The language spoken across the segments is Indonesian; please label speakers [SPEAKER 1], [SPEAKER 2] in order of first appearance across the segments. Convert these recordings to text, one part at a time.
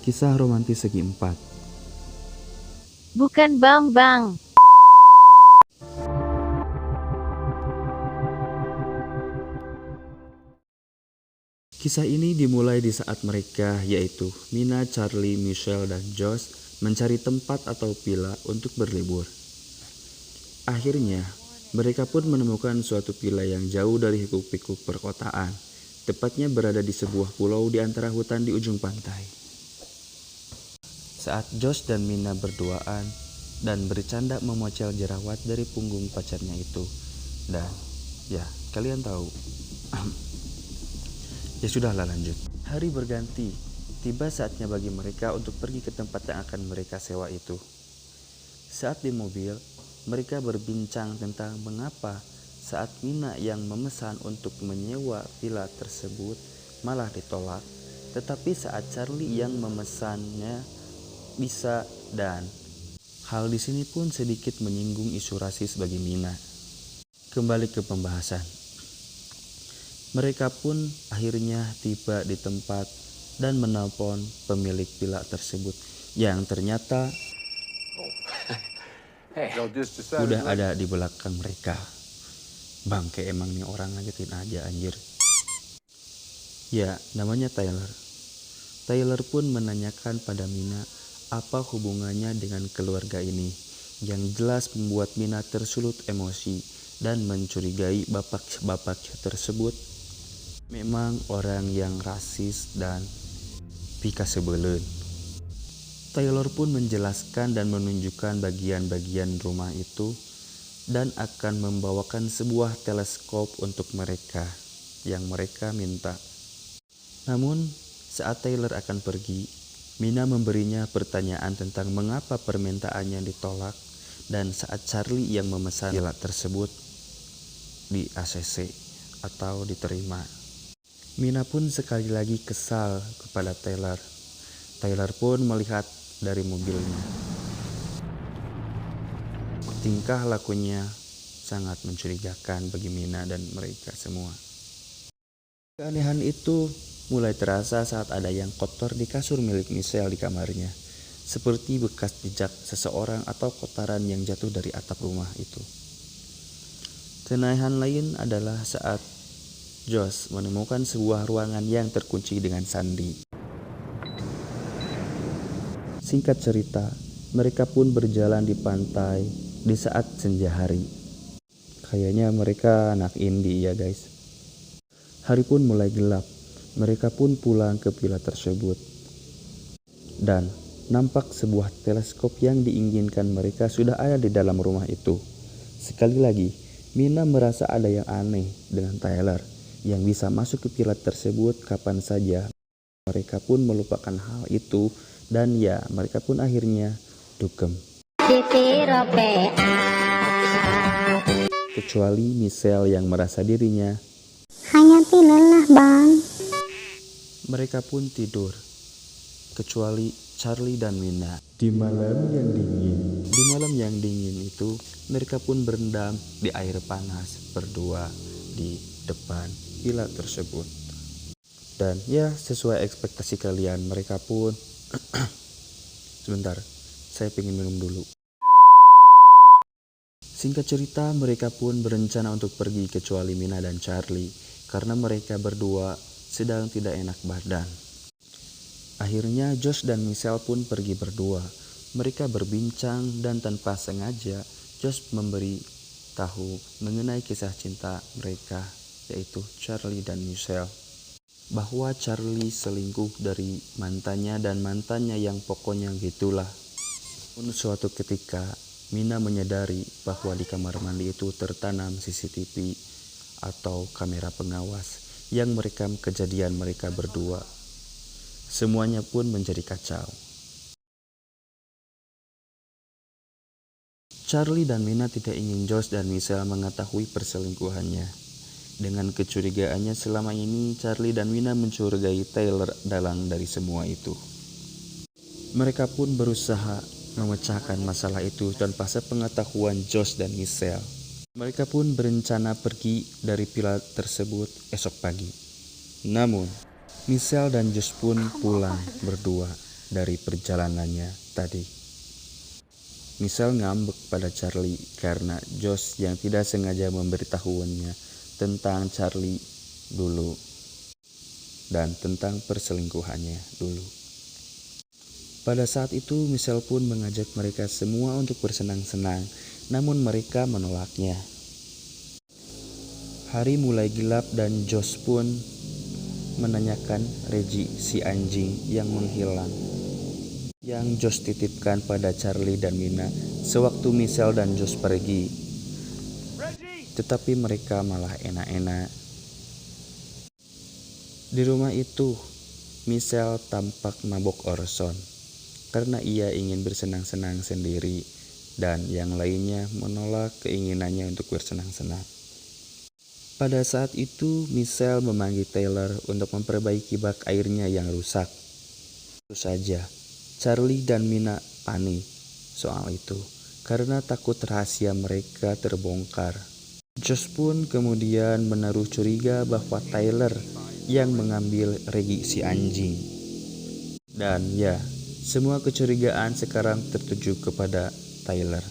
[SPEAKER 1] kisah romantis segi empat.
[SPEAKER 2] Bukan Bambang.
[SPEAKER 1] Kisah ini dimulai di saat mereka, yaitu Mina, Charlie, Michelle, dan Josh mencari tempat atau villa untuk berlibur. Akhirnya, mereka pun menemukan suatu villa yang jauh dari hiruk-pikuk perkotaan, tepatnya berada di sebuah pulau di antara hutan di ujung pantai. Saat Josh dan Mina berduaan dan bercanda memocel jerawat dari punggung pacarnya itu, dan ya kalian tahu. Ya sudahlah, lanjut. Hari berganti, tiba saatnya bagi mereka untuk pergi ke tempat yang akan mereka sewa itu. Saat di mobil, mereka berbincang tentang mengapa saat Mina yang memesan untuk menyewa villa tersebut malah ditolak, tetapi saat Charlie yang memesannya bisa, dan hal di sini pun sedikit menyinggung isu rasis bagi Mina. Kembali ke pembahasan. Mereka pun akhirnya tiba di tempat dan menelpon pemilik villa tersebut yang ternyata udah ada di belakang mereka. Bangke emang nih orang, ngagetin aja anjir. Ya, namanya Tyler. Tyler pun menanyakan pada Mina apa hubungannya dengan keluarga ini, yang jelas membuat Mina tersulut emosi dan mencurigai bapak tersebut memang orang yang rasis dan pika sebelen. Taylor pun menjelaskan dan menunjukkan bagian-bagian rumah itu dan akan membawakan sebuah teleskop untuk mereka yang mereka minta. Namun saat Taylor akan pergi, Mina memberinya pertanyaan tentang mengapa permintaannya ditolak, dan saat Charlie yang memesan villa tersebut di ACC atau diterima. Mina pun sekali lagi kesal kepada Taylor. Taylor pun melihat dari mobilnya. Tingkah lakunya sangat mencurigakan bagi Mina dan mereka semua. Keanehan itu mulai terasa saat ada yang kotor di kasur milik Michelle di kamarnya, seperti bekas jejak seseorang atau kotoran yang jatuh dari atap rumah itu. Keanehan lain adalah saat Josh menemukan sebuah ruangan yang terkunci dengan sandi. Singkat cerita, mereka pun berjalan di pantai di saat senja hari. Kayaknya mereka anak indie ya guys. Hari pun mulai gelap. Mereka pun pulang ke villa tersebut. Dan nampak sebuah teleskop yang diinginkan mereka sudah ada di dalam rumah itu. Sekali lagi, Mina merasa ada yang aneh dengan Tyler yang bisa masuk ke villa tersebut kapan saja. Mereka pun melupakan hal itu dan ya mereka pun akhirnya dukem. Kecuali Michelle yang merasa dirinya
[SPEAKER 3] hanya lelah bang.
[SPEAKER 1] Mereka pun tidur, kecuali Charlie dan Mina. Di malam yang dingin itu, mereka pun berendam di air panas berdua di depan villa tersebut. Dan ya sesuai ekspektasi kalian, mereka pun sebentar, saya pengen minum dulu. Singkat cerita, mereka pun berencana untuk pergi kecuali Mina dan Charlie karena mereka berdua sedang tidak enak badan. Akhirnya Josh dan Michelle pun pergi berdua. Mereka berbincang dan tanpa sengaja Josh memberi tahu mengenai kisah cinta mereka, yaitu Charlie dan Michelle, bahwa Charlie selingkuh dari mantannya dan mantannya yang pokoknya gitulah. Pun suatu ketika Mina menyadari bahwa di kamar mandi itu tertanam CCTV atau kamera pengawas yang merekam kejadian mereka berdua. Semuanya pun menjadi kacau. Charlie dan Mina tidak ingin Josh dan Michelle mengetahui perselingkuhannya. Dengan kecurigaannya selama ini, Charlie dan Mina mencurigai Taylor dalang dari semua itu. Mereka pun berusaha memecahkan masalah itu tanpa sepengetahuan Josh dan Michelle. Mereka pun berencana pergi dari villa tersebut esok pagi. Namun, Michelle dan Josh pun pulang berdua dari perjalanannya tadi. Michelle ngambek pada Charlie karena Josh yang tidak sengaja memberitahuannya tentang Charlie dulu dan tentang perselingkuhannya dulu. Pada saat itu Michelle pun mengajak mereka semua untuk bersenang-senang, namun mereka menolaknya. Hari mulai gelap dan Josh pun menanyakan Reggie si anjing yang menghilang yang Josh titipkan pada Charlie dan Mina sewaktu Michelle dan Josh pergi. Tetapi mereka malah enak-enak. Di rumah itu, Michelle tampak mabok Orson karena ia ingin bersenang-senang sendiri dan yang lainnya menolak keinginannya untuk bersenang-senang. Pada saat itu, Michelle memanggil Taylor untuk memperbaiki bak airnya yang rusak. Tentu saja, Charlie dan Mina panik soal itu karena takut rahasia mereka terbongkar. Josh pun kemudian menaruh curiga bahwa Tyler yang mengambil Reggie si anjing. Dan ya, semua kecurigaan sekarang tertuju kepada Tyler.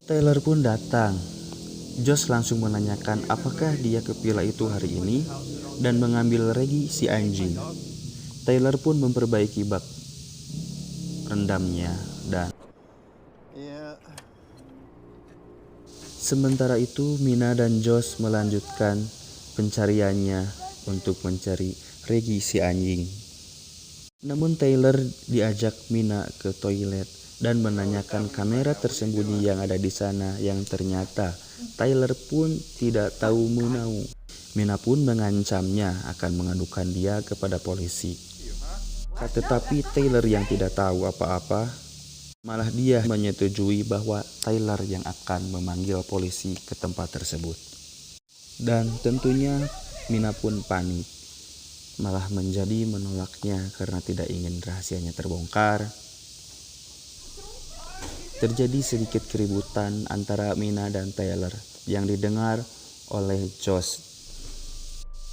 [SPEAKER 1] Tyler pun datang. Josh langsung menanyakan apakah dia ke villa itu hari ini dan mengambil Reggie si anjing. Tyler pun memperbaiki bak rendamnya dan sementara itu Mina dan Josh melanjutkan pencariannya untuk mencari Reggie si anjing. Namun Taylor diajak Mina ke toilet dan menanyakan kamera tersembunyi yang ada di sana yang ternyata Tyler pun tidak tahu menau. Mina pun mengancamnya akan mengadukan dia kepada polisi. Tetapi Taylor yang tidak tahu apa-apa, malah dia menyetujui bahwa Tyler yang akan memanggil polisi ke tempat tersebut. Dan tentunya Mina pun panik, malah menjadi menolaknya karena tidak ingin rahasianya terbongkar. Terjadi sedikit keributan antara Mina dan Taylor yang didengar oleh Josh.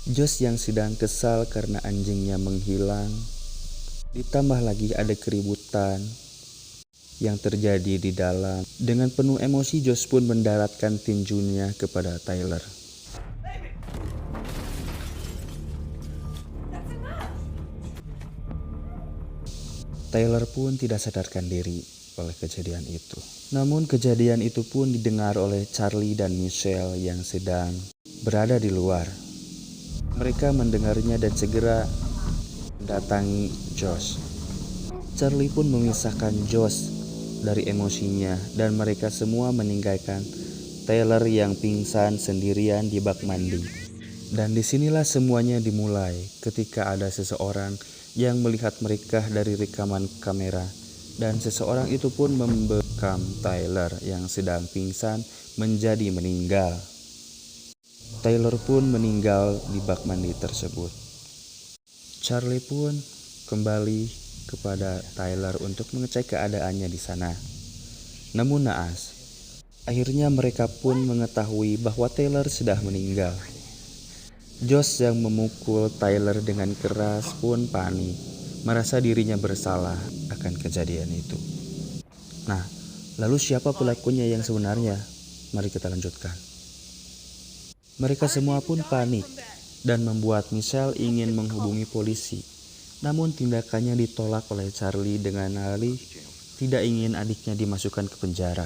[SPEAKER 1] Josh yang sedang kesal karena anjingnya menghilang. Ditambah lagi ada keributan yang terjadi di dalam. Dengan penuh emosi Josh pun mendaratkan tinjunya kepada Tyler. Tyler pun tidak sadarkan diri oleh kejadian itu. Namun kejadian itu pun didengar oleh Charlie dan Michelle yang sedang berada di luar. Mereka mendengarnya dan segera mendatangi Josh. Charlie pun memisahkan Josh dari emosinya dan mereka semua meninggalkan Taylor yang pingsan sendirian di bak mandi. Dan disinilah semuanya dimulai ketika ada seseorang yang melihat mereka dari rekaman kamera dan seseorang itu pun membekam Tyler yang sedang pingsan menjadi meninggal. Taylor pun meninggal di bak mandi tersebut. Charlie pun kembali kepada Tyler untuk mengecek keadaannya di sana. Namun naas, akhirnya mereka pun mengetahui bahwa Taylor sudah meninggal. Josh yang memukul Tyler dengan keras pun panik, merasa dirinya bersalah akan kejadian itu. Nah, lalu siapa pelakunya yang sebenarnya? Mari kita lanjutkan. Mereka semua pun panik dan membuat Michelle ingin menghubungi polisi. Namun tindakannya ditolak oleh Charlie dengan alih tidak ingin adiknya dimasukkan ke penjara.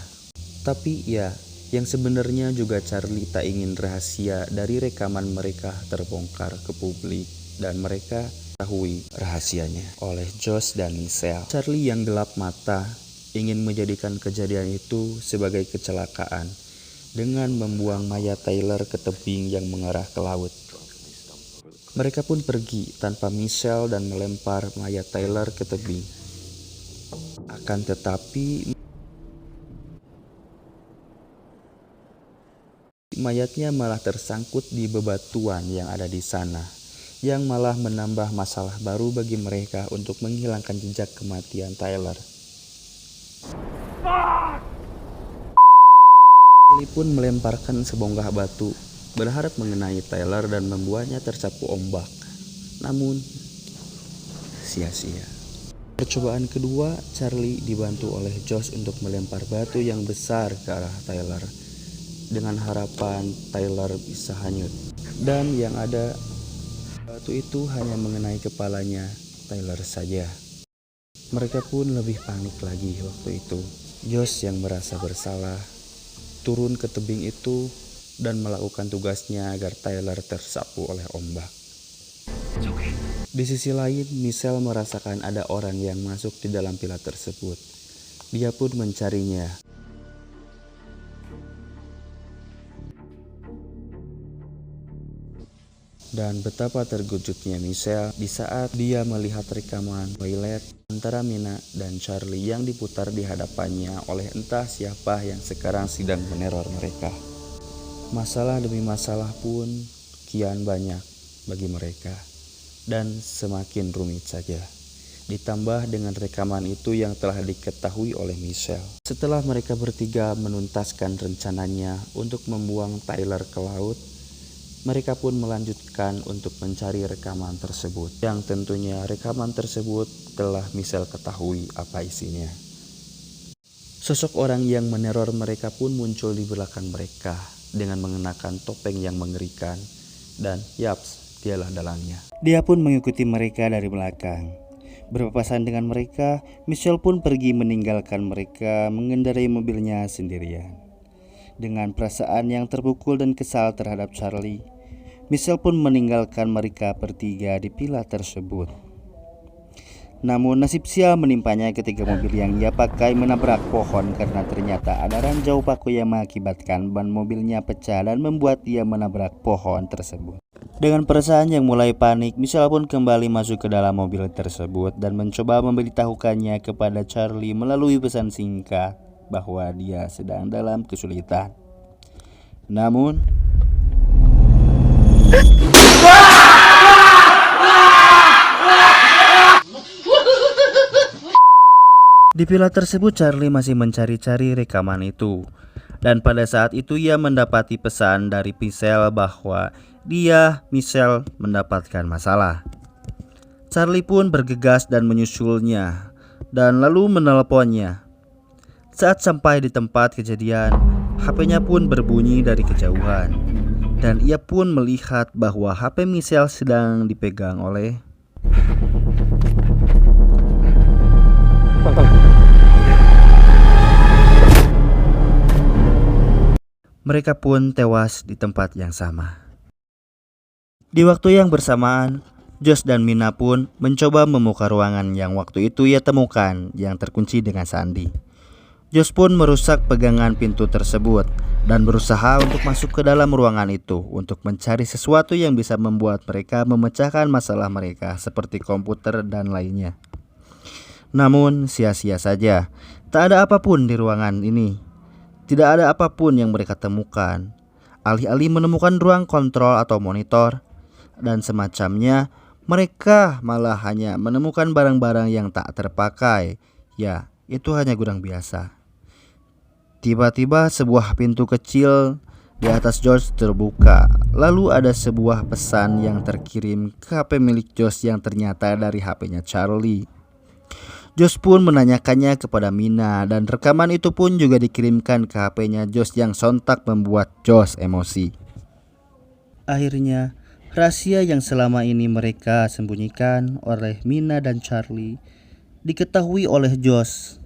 [SPEAKER 1] Tapi ya, yang sebenarnya juga Charlie tak ingin rahasia dari rekaman mereka terbongkar ke publik dan mereka ketahui rahasianya oleh Josh dan Michelle. Charlie yang gelap mata ingin menjadikan kejadian itu sebagai kecelakaan dengan membuang mayat Tyler ke tebing yang mengarah ke laut. Mereka pun pergi tanpa Michelle dan melempar mayat Tyler ke tebing. Akan tetapi mayatnya malah tersangkut di bebatuan yang ada di sana, yang malah menambah masalah baru bagi mereka untuk menghilangkan jejak kematian Tyler. Charlie pun melemparkan sebongkah batu, berharap mengenai Tyler dan membuatnya tersapu ombak. Namun, sia-sia. Percobaan kedua, Charlie dibantu oleh Josh untuk melempar batu yang besar ke arah Tyler dengan harapan Tyler bisa hanyut. Dan yang ada, batu itu hanya mengenai kepalanya Tyler saja. Mereka pun lebih panik lagi waktu itu. Josh yang merasa bersalah turun ke tebing itu dan melakukan tugasnya agar Tyler tersapu oleh ombak. Di sisi lain, Michelle merasakan ada orang yang masuk di dalam pilar tersebut. Dia pun mencarinya. Dan betapa terkejutnya Michelle di saat dia melihat rekaman toilet antara Mina dan Charlie yang diputar di hadapannya oleh entah siapa yang sekarang sedang meneror mereka. Masalah demi masalah pun kian banyak bagi mereka. Dan semakin rumit saja. Ditambah dengan rekaman itu yang telah diketahui oleh Michelle. Setelah mereka bertiga menuntaskan rencananya untuk membuang Tyler ke laut, mereka pun melanjutkan untuk mencari rekaman tersebut. Yang tentunya rekaman tersebut telah Michelle ketahui apa isinya. Sosok orang yang meneror mereka pun muncul di belakang mereka dengan mengenakan topeng yang mengerikan. Dan yaps, dialah dalangnya. Dia pun mengikuti mereka dari belakang. Berpapasan dengan mereka, Michelle pun pergi meninggalkan mereka mengendarai mobilnya sendirian. Dengan perasaan yang terpukul dan kesal terhadap Charlie, Michelle pun meninggalkan mereka bertiga di pilar tersebut. Namun nasib sial menimpanya ketika mobil yang ia pakai menabrak pohon karena ternyata ada ranjau paku yang mengakibatkan ban mobilnya pecah dan membuat ia menabrak pohon tersebut. Dengan perasaan yang mulai panik, Michelle pun kembali masuk ke dalam mobil tersebut dan mencoba memberitahukannya kepada Charlie melalui pesan singkat bahwa dia sedang dalam kesulitan. Namun di pilar tersebut Charlie masih mencari-cari rekaman itu. Dan pada saat itu ia mendapati pesan dari Michelle bahwa Michelle mendapatkan masalah. Charlie pun bergegas dan menyusulnya dan lalu menelponnya. Saat sampai di tempat kejadian, HP-nya pun berbunyi dari kejauhan. Dan ia pun melihat bahwa HP Michelle sedang dipegang oleh mereka pun tewas di tempat yang sama. Di waktu yang bersamaan, Josh dan Mina pun mencoba membuka ruangan yang waktu itu ia temukan yang terkunci dengan sandi. Josh pun merusak pegangan pintu tersebut dan berusaha untuk masuk ke dalam ruangan itu untuk mencari sesuatu yang bisa membuat mereka memecahkan masalah mereka seperti komputer dan lainnya. Namun sia-sia saja, tak ada apapun di ruangan ini. Tidak ada apapun yang mereka temukan. Alih-alih menemukan ruang kontrol atau monitor dan semacamnya, mereka malah hanya menemukan barang-barang yang tak terpakai. Ya, itu hanya gudang biasa. Tiba-tiba sebuah pintu kecil di atas George terbuka. Lalu ada sebuah pesan yang terkirim ke HP milik Josh yang ternyata dari HP-nya Charlie. Josh pun menanyakannya kepada Mina dan rekaman itu pun juga dikirimkan ke HP-nya Josh yang sontak membuat Josh emosi. Akhirnya, rahasia yang selama ini mereka sembunyikan oleh Mina dan Charlie diketahui oleh Josh.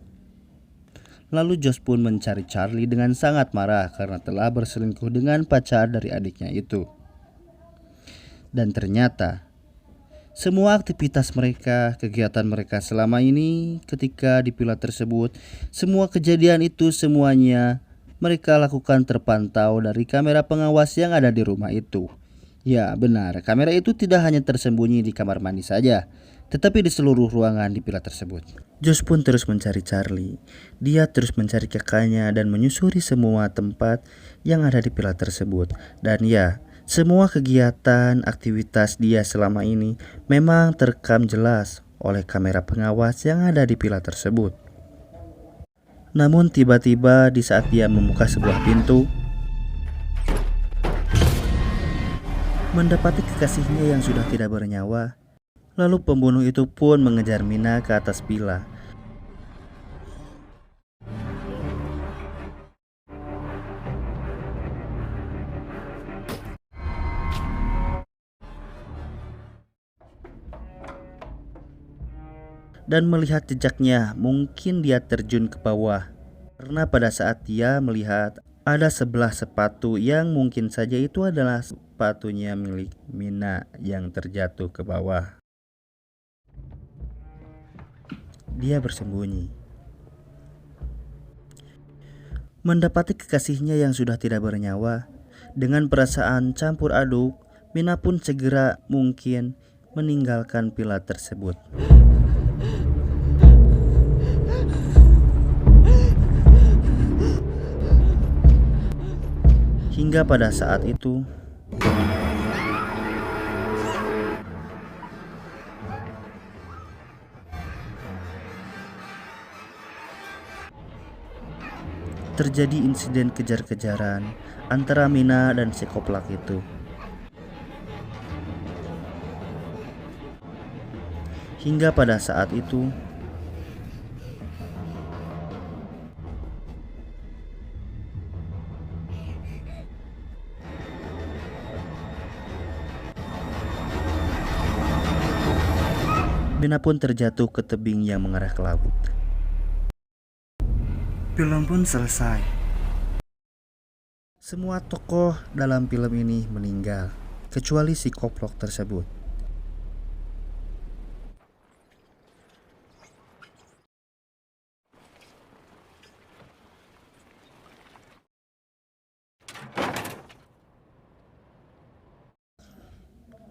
[SPEAKER 1] Lalu Josh pun mencari Charlie dengan sangat marah karena telah berselingkuh dengan pacar dari adiknya itu. Dan ternyata semua aktivitas mereka, kegiatan mereka selama ini ketika di pilar tersebut, semua kejadian itu semuanya mereka lakukan terpantau dari kamera pengawas yang ada di rumah itu. Ya benar, kamera itu tidak hanya tersembunyi di kamar mandi saja, tetapi di seluruh ruangan di pilar tersebut. Josh pun terus mencari Charlie. Dia terus mencari kakaknya dan menyusuri semua tempat yang ada di pilar tersebut. Dan ya, semua kegiatan aktivitas dia selama ini memang terekam jelas oleh kamera pengawas yang ada di pilar tersebut. Namun tiba-tiba di saat dia membuka sebuah pintu, mendapati kekasihnya yang sudah tidak bernyawa Lalu pembunuh itu pun mengejar Mina ke atas villa. Dan melihat jejaknya, mungkin dia terjun ke bawah. Karena pada saat dia melihat ada sebelah sepatu yang mungkin saja itu adalah sepatunya milik Mina yang terjatuh ke bawah. Dia bersembunyi. Mendapati kekasihnya yang sudah tidak bernyawa, dengan perasaan campur aduk, Mina pun segera mungkin meninggalkan villa tersebut. Hingga pada saat itu, terjadi insiden kejar-kejaran antara Mina dan si koplak itu. Hingga pada saat itu, Mina pun terjatuh ke tebing yang mengarah ke laut. Film pun selesai. Semua tokoh dalam film ini meninggal, kecuali si koplok tersebut.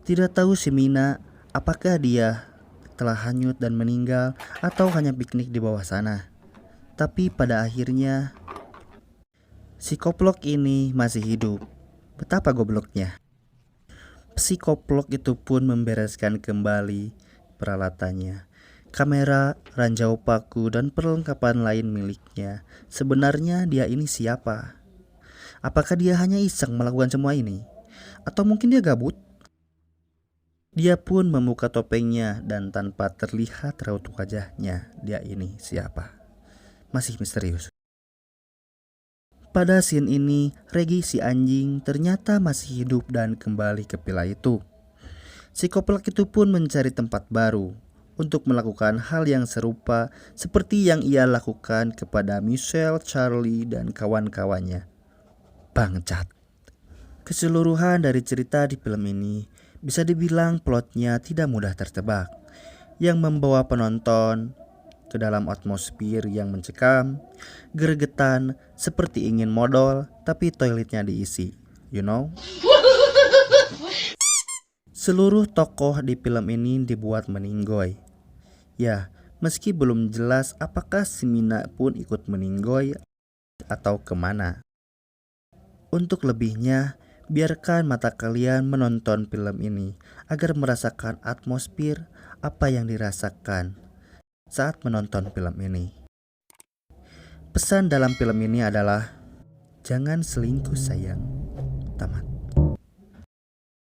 [SPEAKER 1] Tidak tahu si Mina apakah dia telah hanyut dan meninggal atau hanya piknik di bawah sana. Tapi pada akhirnya si koplok ini masih hidup. Betapa gobloknya. Si koplok itu pun membereskan kembali peralatannya, kamera, ranjau paku, dan perlengkapan lain miliknya. Sebenarnya dia ini siapa? Apakah dia hanya iseng melakukan semua ini? Atau mungkin dia gabut? Dia pun membuka topengnya dan tanpa terlihat raut wajahnya, dia ini siapa? Masih misterius. Pada scene ini, Regi si anjing ternyata masih hidup dan kembali ke villa itu. Si koplak itu pun mencari tempat baru untuk melakukan hal yang serupa seperti yang ia lakukan kepada Michelle, Charlie, dan kawan-kawannya. Bangsat. Keseluruhan dari cerita di film ini bisa dibilang plotnya tidak mudah tertebak, yang membawa penonton ke dalam atmosfer yang mencekam, gregetan, seperti ingin modal tapi toiletnya diisi, you know? Seluruh tokoh di film ini dibuat meninggoy. Ya, meski belum jelas apakah si Mina pun ikut meninggoy atau kemana. Untuk lebihnya, biarkan mata kalian menonton film ini agar merasakan atmosfer apa yang dirasakan saat menonton film ini. Pesan dalam film ini adalah jangan selingkuh sayang. Tamat.